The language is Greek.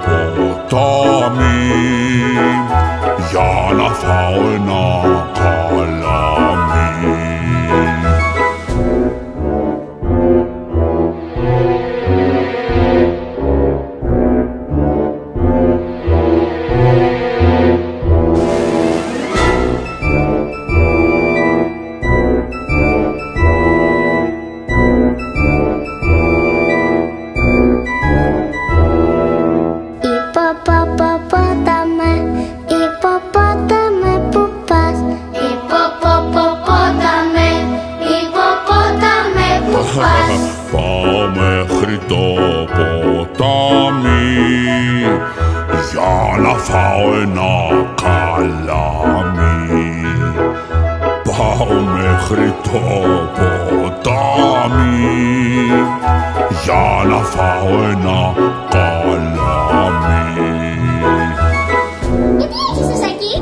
ποτάμι για να φάω ένα καλάμι. Υποπόταμε, που πας? Υποπόταμε, που πας? Πάω μέχρι το ποτάμι για να φάω ένα καλάμι. Πάω μέχρι το ποτάμι για να φάω ένα καλάμι. Γιατί έχεις το σακί?